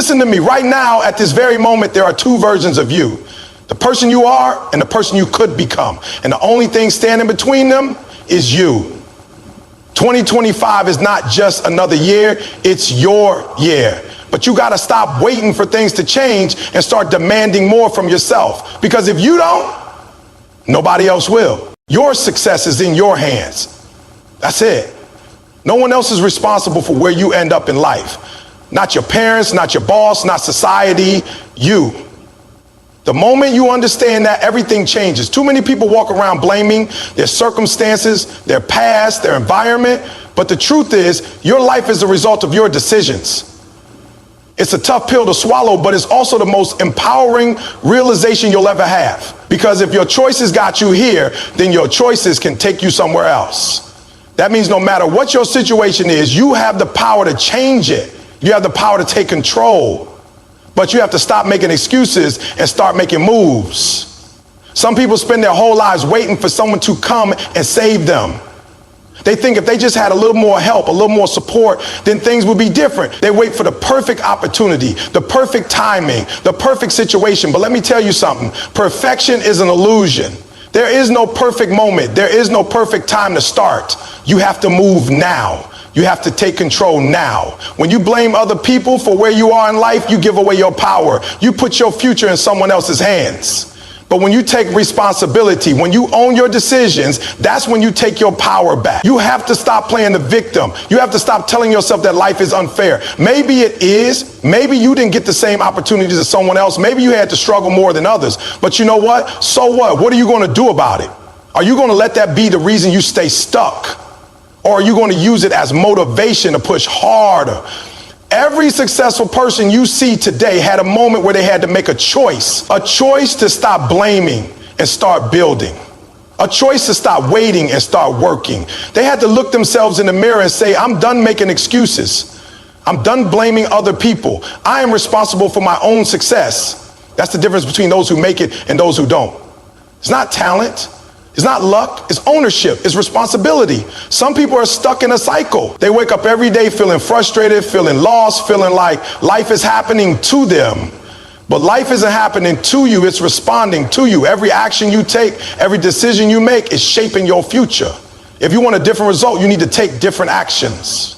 Listen to me. Right now, at this very moment, there are two versions of you. The person you are and the person you could become. And the only thing standing between them is you. 2025 is not just another year, it's your year. But you got to stop waiting for things to change and start demanding more from yourself. Because if you don't, nobody else will. Your success is in your hands. That's it. No one else is responsible for where you end up in life. Not your parents, not your boss, not society, you. The moment you understand that, everything changes. Too many people walk around blaming their circumstances, their past, their environment. But the truth is, your life is a result of your decisions. It's a tough pill to swallow, but it's also the most empowering realization you'll ever have. Because if your choices got you here, then your choices can take you somewhere else. That means no matter what your situation is, you have the power to change it. You have the power to take control. But you have to stop making excuses and start making moves. Some people spend their whole lives waiting for someone to come and save them. They think if they just had a little more help, a little more support, then things would be different. They wait for the perfect opportunity, the perfect timing, the perfect situation. But let me tell you something. Perfection is an illusion. There is no perfect moment. There is no perfect time to start. You have to move now. You have to take control now. When you blame other people for where you are in life, you give away your power. You put your future in someone else's hands. But when you take responsibility, when you own your decisions, that's when you take your power back. You have to stop playing the victim. You have to stop telling yourself that life is unfair. Maybe it is. Maybe you didn't get the same opportunities as someone else. Maybe you had to struggle more than others. But you know what? So what? What are you going to do about it? Are you going to let that be the reason you stay stuck? Or are you going to use it as motivation to push harder? Every successful person you see today had a moment where they had to make a choice to stop blaming and start building, a choice to stop waiting and start working. They had to look themselves in the mirror and say, I'm done making excuses. I'm done blaming other people. I am responsible for my own success. That's the difference between those who make it and those who don't. It's not talent. It's not luck, it's ownership, it's responsibility. Some people are stuck in a cycle. They wake up every day feeling frustrated, feeling lost, feeling like life is happening to them. But life isn't happening to you, it's responding to you. Every action you take, every decision you make is shaping your future. If you want a different result, you need to take different actions.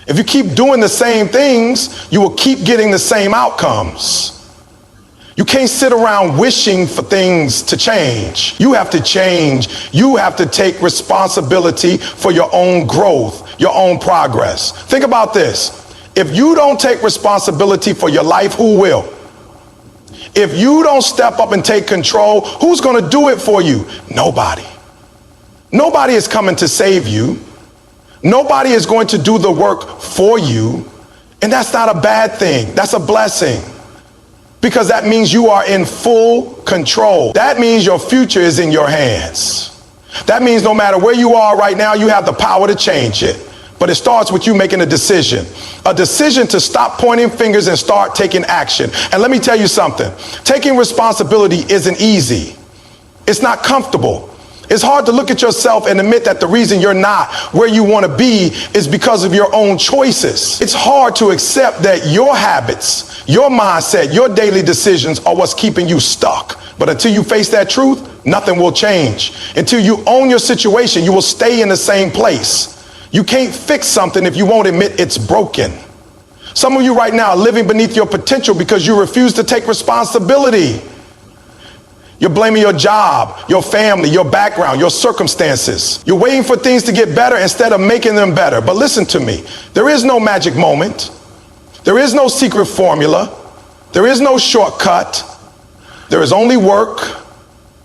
If you keep doing the same things, you will keep getting the same outcomes. You can't sit around wishing for things to change. You have to change. You have to take responsibility for your own growth, your own progress. Think about this. If you don't take responsibility for your life, who will? If you don't step up and take control, who's going to do it for you? Nobody. Nobody is coming to save you. Nobody is going to do the work for you. And that's not a bad thing. That's a blessing. Because that means you are in full control. That means your future is in your hands. That means no matter where you are right now, you have the power to change it. But it starts with you making a decision to stop pointing fingers and start taking action. And let me tell you something. Taking responsibility isn't easy. It's not comfortable. It's hard to look at yourself and admit that the reason you're not where you want to be is because of your own choices. It's hard to accept that your habits, your mindset, your daily decisions are what's keeping you stuck. But until you face that truth, nothing will change. Until you own your situation, you will stay in the same place. You can't fix something if you won't admit it's broken. Some of you right now are living beneath your potential because you refuse to take responsibility. You're blaming your job, your family, your background, your circumstances. You're waiting for things to get better instead of making them better. But listen to me. There is no magic moment. There is no secret formula. There is no shortcut. There is only work.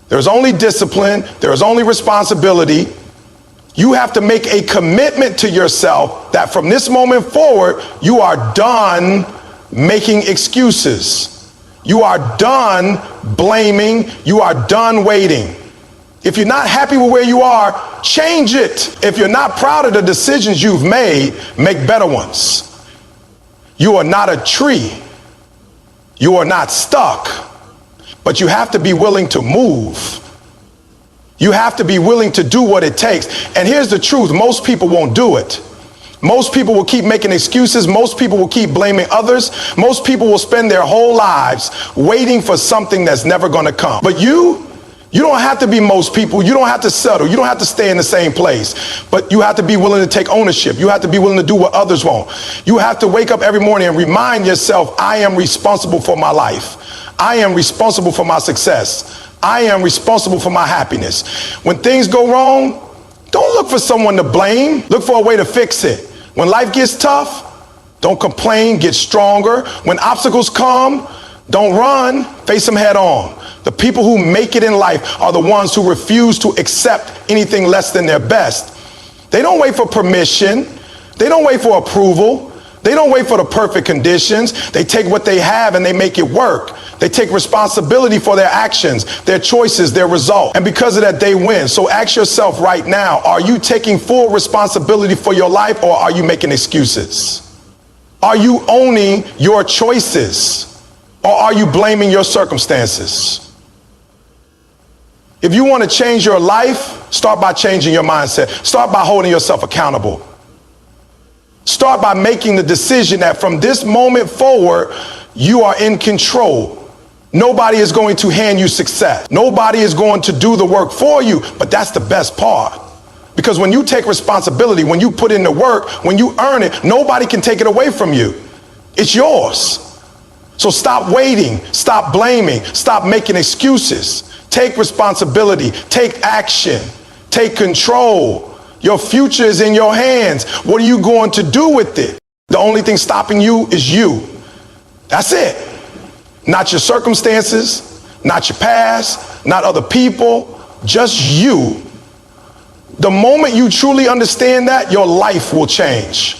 There is only discipline. There is only responsibility. You have to make a commitment to yourself that from this moment forward, you are done making excuses. You are done blaming. You are done waiting. If you're not happy with where you are, change it. If you're not proud of the decisions you've made, make better ones. You are not a tree. You are not stuck. But you have to be willing to move. You have to be willing to do what it takes. And here's the truth. Most people won't do it. Most people will keep making excuses. Most people will keep blaming others. Most people will spend their whole lives waiting for something that's never going to come. But you don't have to be most people. You don't have to settle. You don't have to stay in the same place. But you have to be willing to take ownership. You have to be willing to do what others won't. You have to wake up every morning and remind yourself, I am responsible for my life. I am responsible for my success. I am responsible for my happiness. When things go wrong, don't look for someone to blame. Look for a way to fix it. When life gets tough, don't complain, get stronger. When obstacles come, don't run, face them head on. The people who make it in life are the ones who refuse to accept anything less than their best. They don't wait for permission. They don't wait for approval. They don't wait for the perfect conditions. They take what they have and they make it work. They take responsibility for their actions, their choices, their result. And because of that, they win. So ask yourself right now, are you taking full responsibility for your life, or are you making excuses? Are you owning your choices, or are you blaming your circumstances? If you want to change your life, start by changing your mindset. Start by holding yourself accountable. Start by making the decision that from this moment forward, you are in control. Nobody is going to hand you success. Nobody is going to do the work for you, but that's the best part. Because when you take responsibility, when you put in the work, when you earn it, nobody can take it away from you. It's yours. So stop waiting, stop blaming, stop making excuses. Take responsibility, take action, take control. Your future is in your hands. What are you going to do with it? The only thing stopping you is you. That's it. Not your circumstances, not your past, not other people, just you. The moment you truly understand that, your life will change.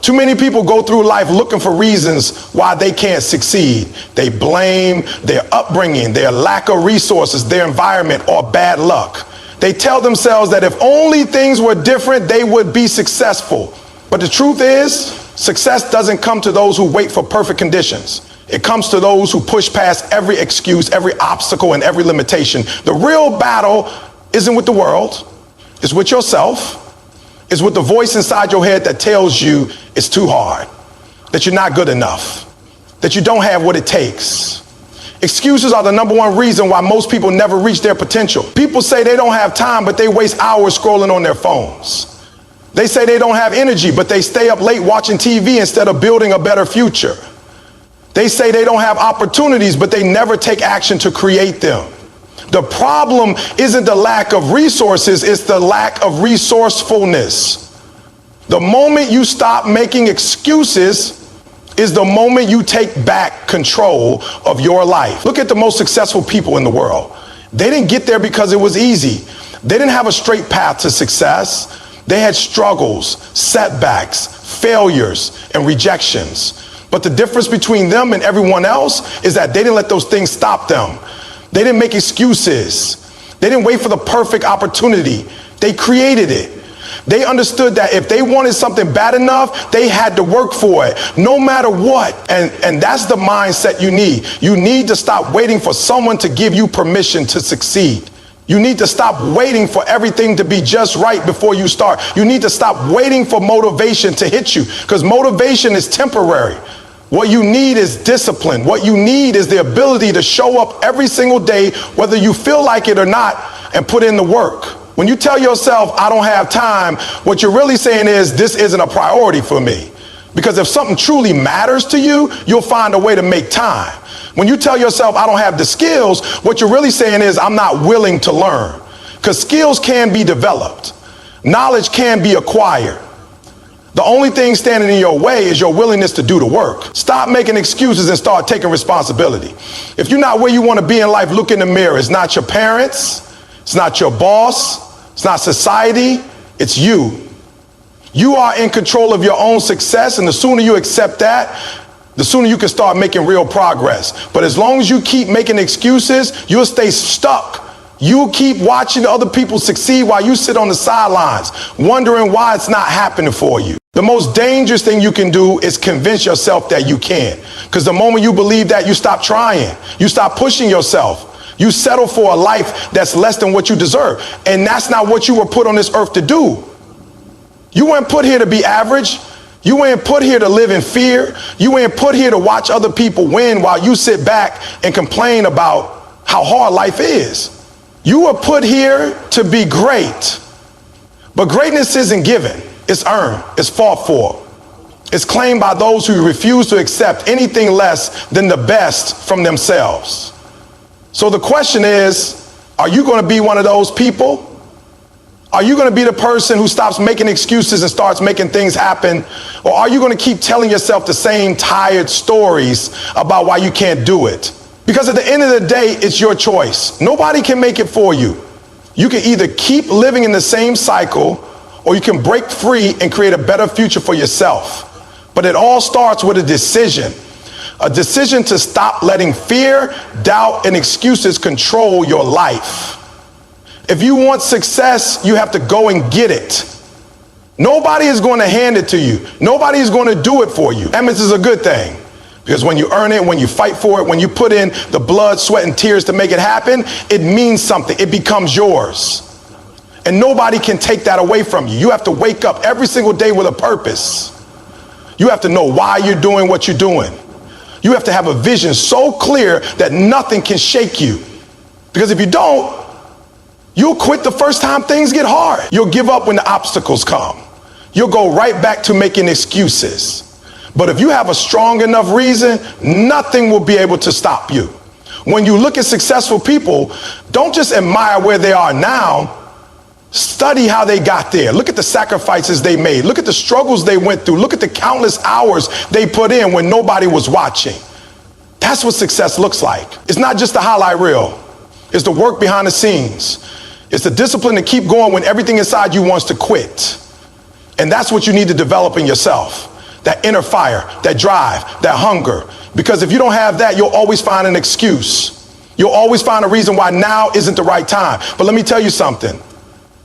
Too many people go through life looking for reasons why they can't succeed. They blame their upbringing, their lack of resources, their environment, or bad luck. They tell themselves that if only things were different, they would be successful. But the truth is, success doesn't come to those who wait for perfect conditions. It comes to those who push past every excuse, every obstacle, and every limitation. The real battle isn't with the world. It's with yourself. It's with the voice inside your head that tells you it's too hard, that you're not good enough, that you don't have what it takes. Excuses are the number one reason why most people never reach their potential. People say they don't have time, but they waste hours scrolling on their phones. They say they don't have energy, but they stay up late watching TV instead of building a better future. They say they don't have opportunities, but they never take action to create them. The problem isn't the lack of resources, it's the lack of resourcefulness. The moment you stop making excuses is the moment you take back control of your life. Look at the most successful people in the world. They didn't get there because it was easy. They didn't have a straight path to success. They had struggles, setbacks, failures, and rejections. But the difference between them and everyone else is that they didn't let those things stop them. They didn't make excuses. They didn't wait for the perfect opportunity. They created it. They understood that if they wanted something bad enough, they had to work for it, no matter what. And that's the mindset you need. You need to stop waiting for someone to give you permission to succeed. You need to stop waiting for everything to be just right before you start. You need to stop waiting for motivation to hit you, because motivation is temporary. What you need is discipline. What you need is the ability to show up every single day, whether you feel like it or not, and put in the work. When you tell yourself, I don't have time, what you're really saying is, this isn't a priority for me. Because if something truly matters to you, you'll find a way to make time. When you tell yourself, I don't have the skills, what you're really saying is, I'm not willing to learn. Because skills can be developed. Knowledge can be acquired. The only thing standing in your way is your willingness to do the work. Stop making excuses and start taking responsibility. If you're not where you want to be in life, look in the mirror. It's not your parents. It's not your boss. It's not society. It's you. You are in control of your own success, and the sooner you accept that, the sooner you can start making real progress. But as long as you keep making excuses, you'll stay stuck. You'll keep watching other people succeed while you sit on the sidelines, wondering why it's not happening for you. The most dangerous thing you can do is convince yourself that you can. Because the moment you believe that, you stop trying. You stop pushing yourself. You settle for a life that's less than what you deserve. And that's not what you were put on this earth to do. You weren't put here to be average. You weren't put here to live in fear. You weren't put here to watch other people win while you sit back and complain about how hard life is. You were put here to be great. But greatness isn't given. It's earned. It's fought for. It's claimed by those who refuse to accept anything less than the best from themselves. So the question is, are you going to be one of those people? Are you going to be the person who stops making excuses and starts making things happen? Or are you going to keep telling yourself the same tired stories about why you can't do it? Because at the end of the day, it's your choice. Nobody can make it for you. You can either keep living in the same cycle, or you can break free and create a better future for yourself. But it all starts with a decision to stop letting fear, doubt, and excuses control your life. If you want success, you have to go and get it. Nobody is going to hand it to you. Nobody is going to do it for you. And this is a good thing, because when you earn it, when you fight for it, when you put in the blood, sweat, and tears to make it happen, it means something. It becomes yours. And nobody can take that away from you. You have to wake up every single day with a purpose. You have to know why you're doing what you're doing. You have to have a vision so clear that nothing can shake you. Because if you don't, you'll quit the first time things get hard. You'll give up when the obstacles come. You'll go right back to making excuses. But if you have a strong enough reason, nothing will be able to stop you. When you look at successful people, don't just admire where they are now. Study how they got there. Look at the sacrifices they made. Look at the struggles they went through. Look at the countless hours they put in when nobody was watching. That's what success looks like. It's not just the highlight reel. It's the work behind the scenes. It's the discipline to keep going when everything inside you wants to quit. And that's what you need to develop in yourself. That inner fire, that drive, that hunger. Because if you don't have that, you'll always find an excuse. You'll always find a reason why now isn't the right time. But let me tell you something.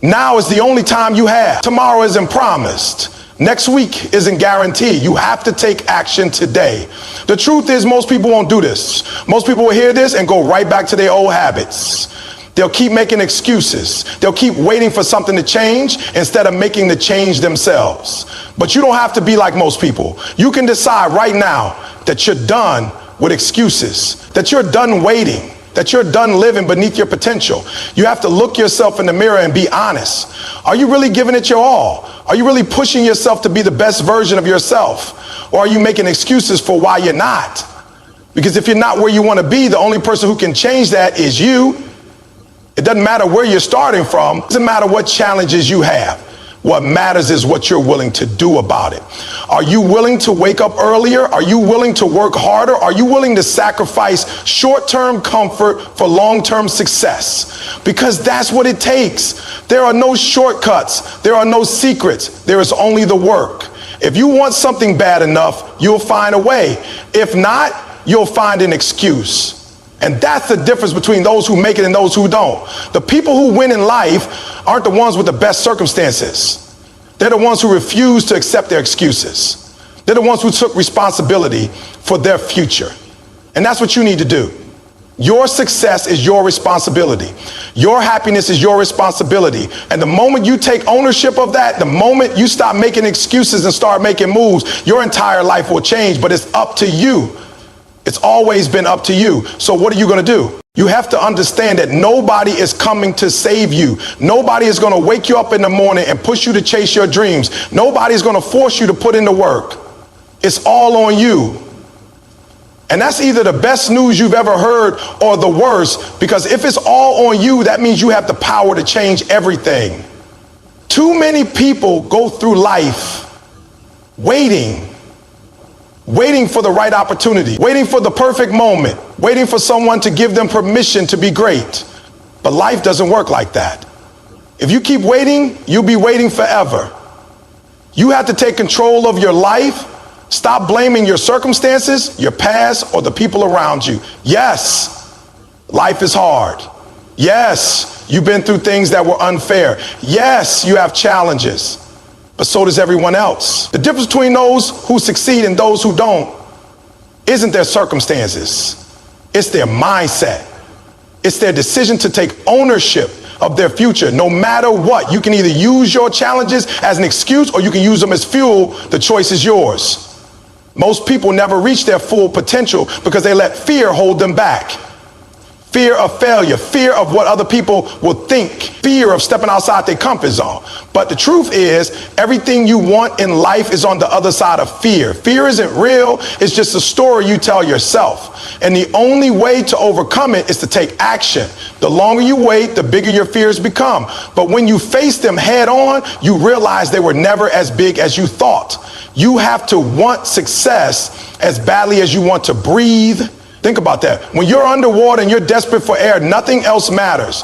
Now is the only time you have. Tomorrow isn't promised. Next week isn't guaranteed. You have to take action today. The truth is, most people won't do this. Most people will hear this and go right back to their old habits. They'll keep making excuses. They'll keep waiting for something to change instead of making the change themselves. But you don't have to be like most people. You can decide right now that you're done with excuses, that you're done waiting, that you're done living beneath your potential. You have to look yourself in the mirror and be honest. Are you really giving it your all? Are you really pushing yourself to be the best version of yourself? Or are you making excuses for why you're not? Because if you're not where you want to be, the only person who can change that is you. It doesn't matter where you're starting from. It doesn't matter what challenges you have. What matters is what you're willing to do about it. Are you willing to wake up earlier? Are you willing to work harder? Are you willing to sacrifice short-term comfort for long-term success? Because that's what it takes. There are no shortcuts. There are no secrets. There is only the work. If you want something bad enough, you'll find a way. If not, you'll find an excuse. And that's the difference between those who make it and those who don't. The people who win in life aren't the ones with the best circumstances. They're the ones who refuse to accept their excuses. They're the ones who took responsibility for their future. And that's what you need to do. Your success is your responsibility. Your happiness is your responsibility. And the moment you take ownership of that, the moment you stop making excuses and start making moves, your entire life will change. But it's up to you. It's always been up to you. So what are you going to do? You have to understand that nobody is coming to save you. Nobody is going to wake you up in the morning and push you to chase your dreams. Nobody is going to force you to put in the work. It's all on you. And that's either the best news you've ever heard or the worst, because if it's all on you, that means you have the power to change everything. Too many people go through life waiting for the right opportunity, waiting for the perfect moment, waiting for someone to give them permission to be great. But life doesn't work like that. If you keep waiting, you'll be waiting forever. You have to take control of your life. Stop blaming your circumstances, your past, or the people around you. Yes, life is hard. Yes, you've been through things that were unfair. Yes, you have challenges. But so does everyone else. The difference between those who succeed and those who don't isn't their circumstances. It's their mindset. It's their decision to take ownership of their future. No matter what, you can either use your challenges as an excuse or you can use them as fuel. The choice is yours. Most people never reach their full potential because they let fear hold them back. Fear of failure, fear of what other people will think, fear of stepping outside their comfort zone. But the truth is, everything you want in life is on the other side of fear. Fear isn't real, it's just a story you tell yourself. And the only way to overcome it is to take action. The longer you wait, the bigger your fears become. But when you face them head on, you realize they were never as big as you thought. You have to want success as badly as you want to breathe. Think about that. When you're underwater and you're desperate for air, nothing else matters.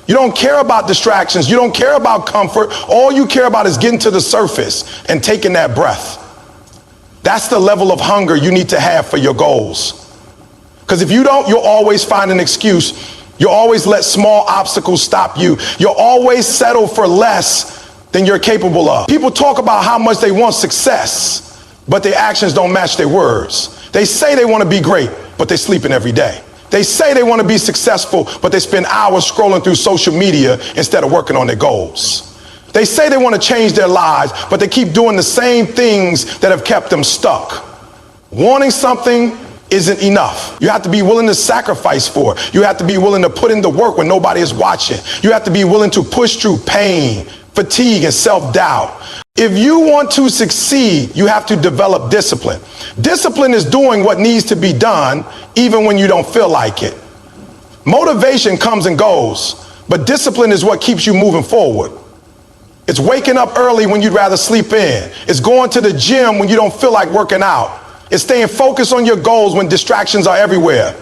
You don't care about distractions. You don't care about comfort. All you care about is getting to the surface and taking that breath. That's the level of hunger you need to have for your goals. Because if you don't, you'll always find an excuse. You'll always let small obstacles stop you. You'll always settle for less than you're capable of. People talk about how much they want success, but their actions don't match their words. They say they want to be great, but they're sleeping every day. They say they want to be successful, but they spend hours scrolling through social media instead of working on their goals. They say they want to change their lives, but they keep doing the same things that have kept them stuck. Wanting something isn't enough. You have to be willing to sacrifice for it. You have to be willing to put in the work when nobody is watching. You have to be willing to push through pain, fatigue, and self-doubt. If you want to succeed, you have to develop discipline. Discipline is doing what needs to be done even when you don't feel like it. Motivation comes and goes, but discipline is what keeps you moving forward. It's waking up early when you'd rather sleep in. It's going to the gym when you don't feel like working out. It's staying focused on your goals when distractions are everywhere.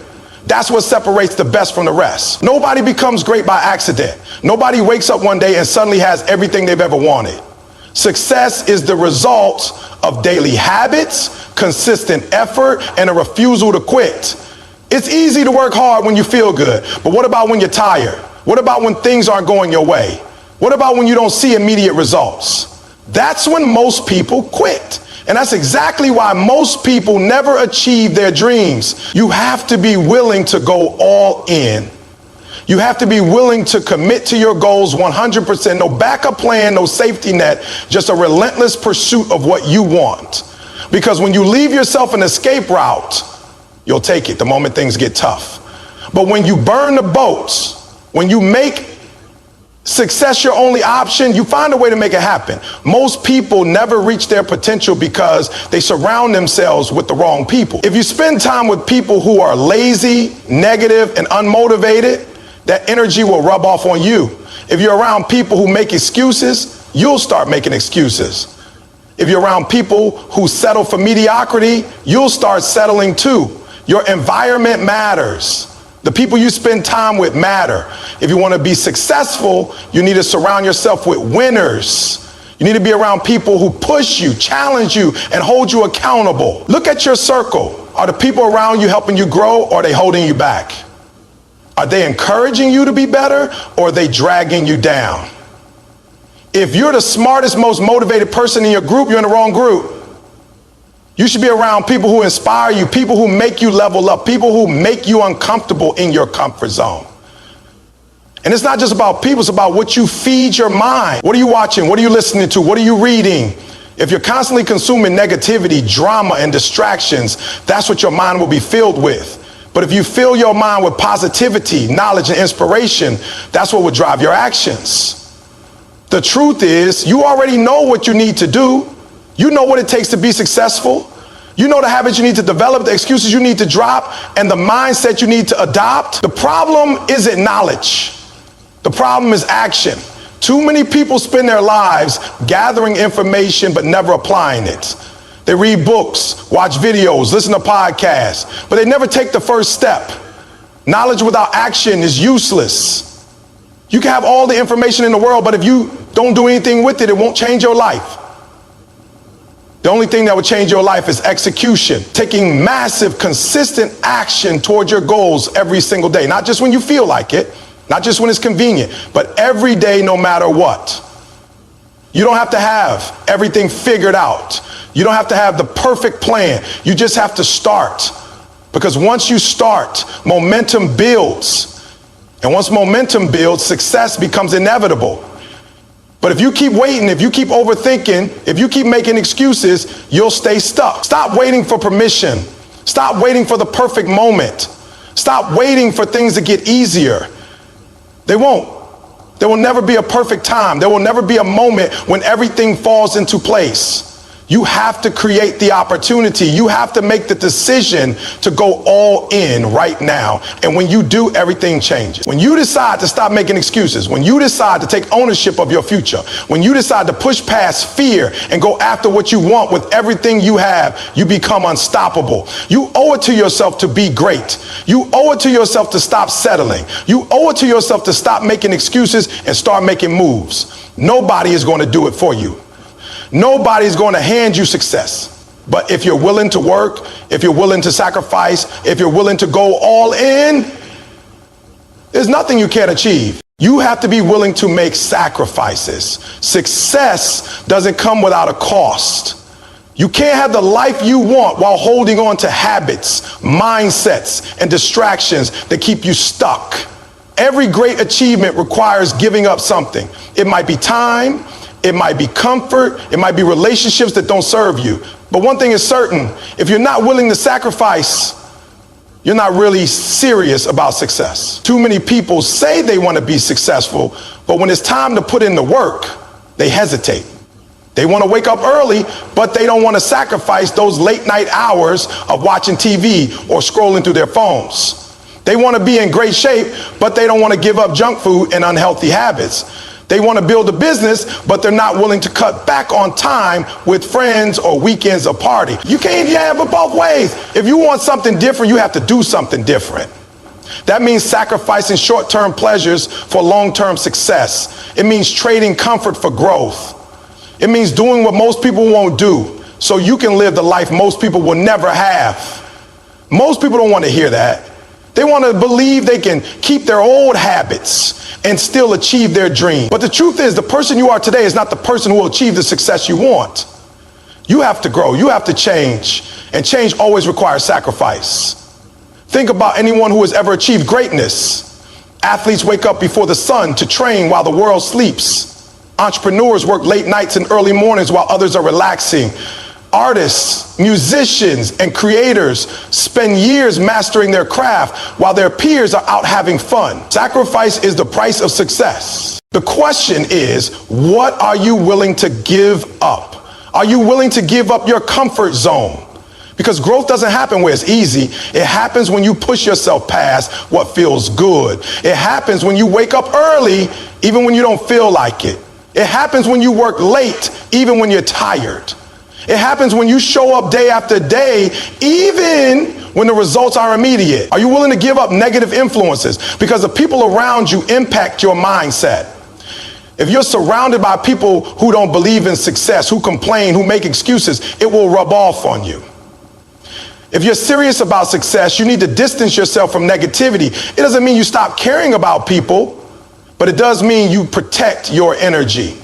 That's what separates the best from the rest. Nobody becomes great by accident. Nobody wakes up one day and suddenly has everything they've ever wanted. Success is the result of daily habits, consistent effort, and a refusal to quit. It's easy to work hard when you feel good, but what about when you're tired? What about when things aren't going your way? What about when you don't see immediate results? That's when most people quit. And that's exactly why most people never achieve their dreams. You have to be willing to go all in. You have to be willing to commit to your goals 100%. No backup plan, no safety net, just a relentless pursuit of what you want. Because when you leave yourself an escape route, you'll take it the moment things get tough. But when you burn the boats, when you make success your only option, you find a way to make it happen. Most people never reach their potential because they surround themselves with the wrong people. If you spend time with people who are lazy, negative, and unmotivated, that energy will rub off on you. If you're around people who make excuses, you'll start making excuses. If you're around people who settle for mediocrity, you'll start settling too. Your environment matters. The people you spend time with matter. If you want to be successful, you need to surround yourself with winners. You need to be around people who push you, challenge you, and hold you accountable. Look at your circle. Are the people around you helping you grow, or are they holding you back? Are they encouraging you to be better, or are they dragging you down? If you're the smartest, most motivated person in your group, you're in the wrong group. You should be around people who inspire you, people who make you level up, people who make you uncomfortable in your comfort zone. And it's not just about people, it's about what you feed your mind. What are you watching? What are you listening to? What are you reading? If you're constantly consuming negativity, drama, and distractions, that's what your mind will be filled with. But if you fill your mind with positivity, knowledge, and inspiration, that's what will drive your actions. The truth is, you already know what you need to do. You know what it takes to be successful. You know the habits you need to develop, the excuses you need to drop, and the mindset you need to adopt. The problem isn't knowledge. The problem is action. Too many people spend their lives gathering information but never applying it. They read books, watch videos, listen to podcasts, but they never take the first step. Knowledge without action is useless. You can have all the information in the world, but if you don't do anything with it, it won't change your life. The only thing that would change your life is execution, taking massive, consistent action towards your goals every single day. Not just when you feel like it, not just when it's convenient, but every day, no matter what. You don't have to have everything figured out. You don't have to have the perfect plan. You just have to start. Because once you start, momentum builds. And once momentum builds, success becomes inevitable. But if you keep waiting, if you keep overthinking, if you keep making excuses, you'll stay stuck. Stop waiting for permission. Stop waiting for the perfect moment. Stop waiting for things to get easier. They won't. There will never be a perfect time. There will never be a moment when everything falls into place. You have to create the opportunity. You have to make the decision to go all in right now. And when you do, everything changes. When you decide to stop making excuses, when you decide to take ownership of your future, when you decide to push past fear and go after what you want with everything you have, you become unstoppable. You owe it to yourself to be great. You owe it to yourself to stop settling. You owe it to yourself to stop making excuses and start making moves. Nobody is going to do it for you. Nobody's going to hand you success. But if you're willing to work, if you're willing to sacrifice, if you're willing to go all in, there's nothing you can't achieve. You have to be willing to make sacrifices. Success doesn't come without a cost. You can't have the life you want while holding on to habits, mindsets, and distractions that keep you stuck. Every great achievement requires giving up something. It might be time. It might be comfort. It might be relationships that don't serve you. But one thing is certain, if you're not willing to sacrifice, you're not really serious about success. Too many people say they want to be successful, but when it's time to put in the work, they hesitate. They want to wake up early, but they don't want to sacrifice those late night hours of watching TV or scrolling through their phones. They want to be in great shape, but they don't want to give up junk food and unhealthy habits. They want to build a business, but they're not willing to cut back on time with friends or weekends or party. You can't have it both ways. If you want something different, you have to do something different. That means sacrificing short-term pleasures for long-term success. It means trading comfort for growth. It means doing what most people won't do so you can live the life most people will never have. Most people don't want to hear that. They want to believe they can keep their old habits and still achieve their dream. But the truth is, the person you are today is not the person who will achieve the success you want. You have to grow. You have to change. And change always requires sacrifice. Think about anyone who has ever achieved greatness. Athletes wake up before the sun to train while the world sleeps. Entrepreneurs work late nights and early mornings while others are relaxing. Artists, musicians, and creators spend years mastering their craft while their peers are out having fun. Sacrifice is the price of success. The question is, what are you willing to give up? Are you willing to give up your comfort zone? Because growth doesn't happen where it's easy. It happens when you push yourself past what feels good. It happens when you wake up early, even when you don't feel like it. It happens when you work late, even when you're tired. It happens when you show up day after day, even when the results are immediate. Are you willing to give up negative influences? Because the people around you impact your mindset. If you're surrounded by people who don't believe in success, who complain, who make excuses, it will rub off on you. If you're serious about success, you need to distance yourself from negativity. It doesn't mean you stop caring about people, but it does mean you protect your energy.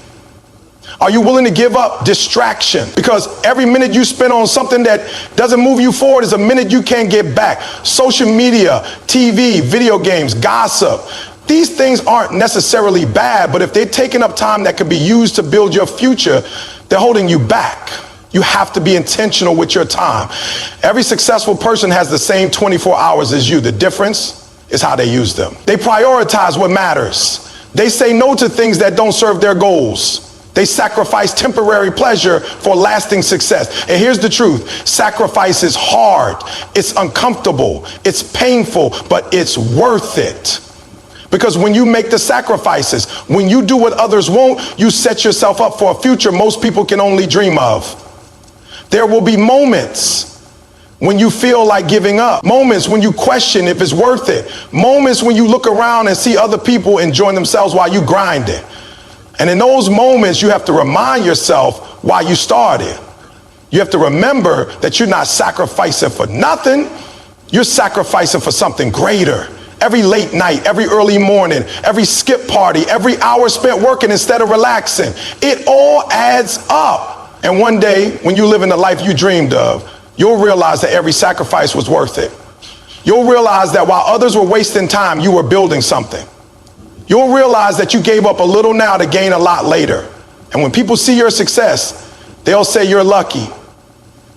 Are you willing to give up distraction? Because every minute you spend on something that doesn't move you forward is a minute you can't get back. Social media, TV, video games, gossip. These things aren't necessarily bad, but if they're taking up time that could be used to build your future, they're holding you back. You have to be intentional with your time. Every successful person has the same 24 hours as you. The difference is how they use them. They prioritize what matters. They say no to things that don't serve their goals. They sacrifice temporary pleasure for lasting success. And here's the truth. Sacrifice is hard. It's uncomfortable. It's painful, but it's worth it. Because when you make the sacrifices, when you do what others won't, you set yourself up for a future most people can only dream of. There will be moments when you feel like giving up. Moments when you question if it's worth it. Moments when you look around and see other people enjoying themselves while you grind it. And in those moments, you have to remind yourself why you started. You have to remember that you're not sacrificing for nothing. You're sacrificing for something greater. Every late night, every early morning, every skip party, every hour spent working instead of relaxing, it all adds up. And one day, when you live in the life you dreamed of, you'll realize that every sacrifice was worth it. You'll realize that while others were wasting time, you were building something. You'll realize that you gave up a little now to gain a lot later. And when people see your success, they'll say you're lucky.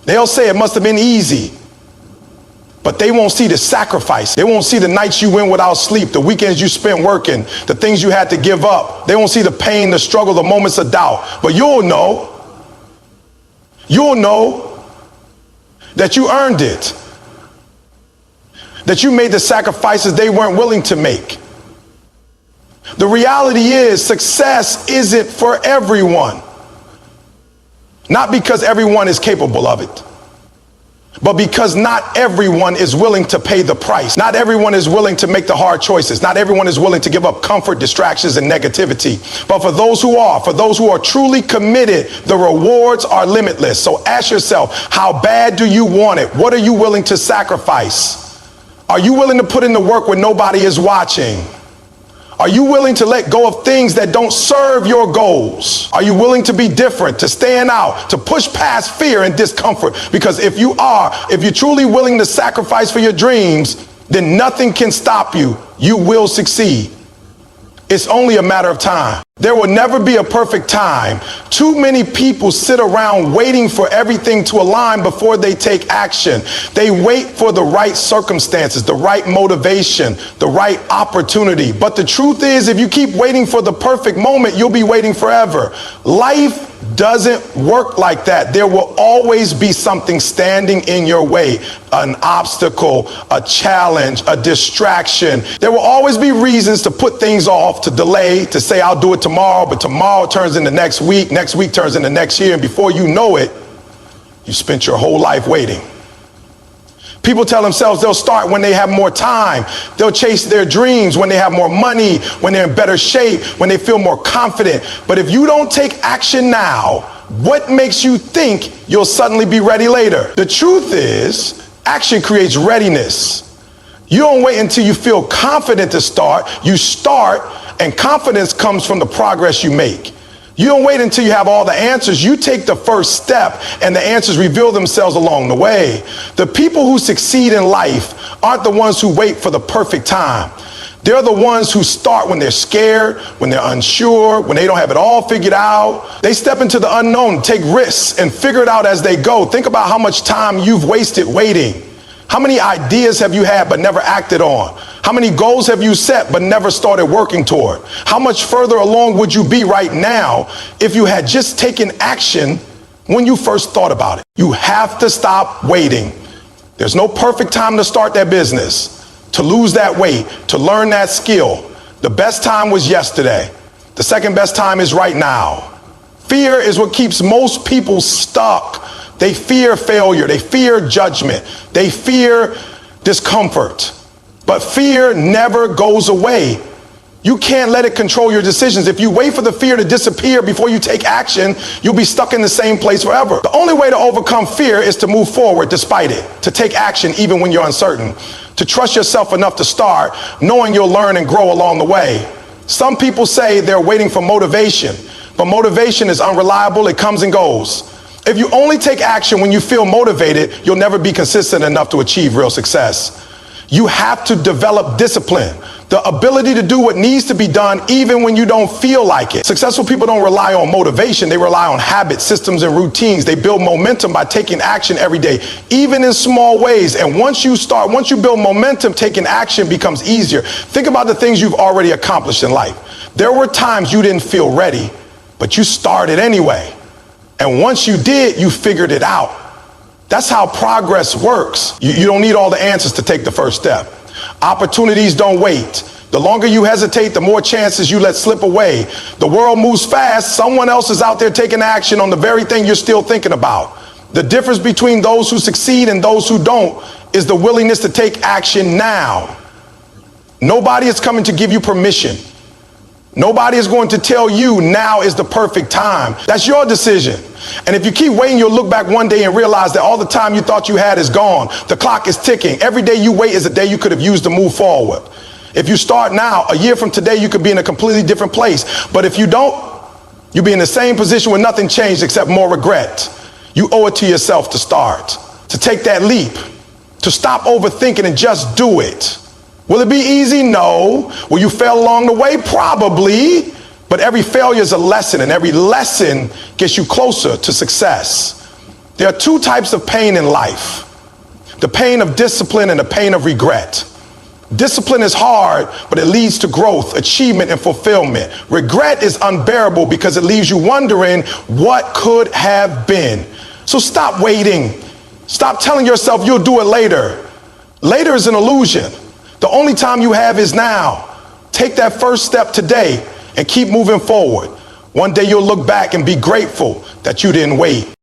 They'll say it must have been easy. But they won't see the sacrifice. They won't see the nights you went without sleep, the weekends you spent working, the things you had to give up. They won't see the pain, the struggle, the moments of doubt. But you'll know that you earned it, that you made the sacrifices they weren't willing to make. The reality is success isn't for everyone. Not because everyone is capable of it, but because not everyone is willing to pay the price. Not everyone is willing to make the hard choices. Not everyone is willing to give up comfort, distractions, and negativity. But for those who are truly committed, the rewards are limitless. So ask yourself, how bad do you want it? What are you willing to sacrifice? Are you willing to put in the work when nobody is watching? Are you willing to let go of things that don't serve your goals? Are you willing to be different, to stand out, to push past fear and discomfort? Because if you're truly willing to sacrifice for your dreams, then nothing can stop you. You will succeed. It's only a matter of time. There will never be a perfect time. Too many people sit around waiting for everything to align before they take action. They wait for the right circumstances, the right motivation, the right opportunity. But the truth is, if you keep waiting for the perfect moment, you'll be waiting forever. Life doesn't work like that. There will always be something standing in your way, an obstacle, a challenge, a distraction. There will always be reasons to put things off, to delay, to say I'll do it tomorrow, but tomorrow turns into next week turns into next year, and before you know it, you spent your whole life waiting. People tell themselves they'll start when they have more time. They'll chase their dreams when they have more money, when they're in better shape, when they feel more confident. But if you don't take action now, what makes you think you'll suddenly be ready later? The truth is, action creates readiness. You don't wait until you feel confident to start. You start, and confidence comes from the progress you make. You don't wait until you have all the answers. You take the first step, and the answers reveal themselves along the way. The people who succeed in life aren't the ones who wait for the perfect time. They're the ones who start when they're scared, when they're unsure, when they don't have it all figured out. They step into the unknown, take risks, and figure it out as they go. Think about how much time you've wasted waiting. How many ideas have you had but never acted on? How many goals have you set but never started working toward? How much further along would you be right now if you had just taken action when you first thought about it? You have to stop waiting. There's no perfect time to start that business, to lose that weight, to learn that skill. The best time was yesterday. The second best time is right now. Fear is what keeps most people stuck. They fear failure. They fear judgment. They fear discomfort. But fear never goes away. You can't let it control your decisions. If you wait for the fear to disappear before you take action, you'll be stuck in the same place forever. The only way to overcome fear is to move forward despite it, to take action even when you're uncertain, to trust yourself enough to start, knowing you'll learn and grow along the way. Some people say they're waiting for motivation, but motivation is unreliable. It comes and goes. If you only take action when you feel motivated, you'll never be consistent enough to achieve real success. You have to develop discipline, the ability to do what needs to be done even when you don't feel like it. Successful people don't rely on motivation. They rely on habits, systems, and routines. They build momentum by taking action every day, even in small ways. And once you build momentum, taking action becomes easier. Think about the things you've already accomplished in life. There were times you didn't feel ready, but you started anyway. And once you did, you figured it out. That's how progress works. You don't need all the answers to take the first step. Opportunities don't wait. The longer you hesitate, the more chances you let slip away. The world moves fast. Someone else is out there taking action on the very thing you're still thinking about. The difference between those who succeed and those who don't is the willingness to take action now. Nobody is coming to give you permission. Nobody is going to tell you now is the perfect time. That's your decision. And if you keep waiting, you'll look back one day and realize that all the time you thought you had is gone. The clock is ticking. Every day you wait is a day you could have used to move forward. If you start now, a year from today, you could be in a completely different place. But if you don't, you'll be in the same position where nothing changed except more regret. You owe it to yourself to start, to take that leap. To stop overthinking and just do it. Will it be easy? No. Will you fail along the way? Probably. But every failure is a lesson, and every lesson gets you closer to success. There are two types of pain in life: the pain of discipline and the pain of regret. Discipline is hard, but it leads to growth, achievement, and fulfillment. Regret is unbearable because it leaves you wondering what could have been. So stop waiting. Stop telling yourself you'll do it later. Later is an illusion. The only time you have is now. Take that first step today and keep moving forward. One day you'll look back and be grateful that you didn't wait.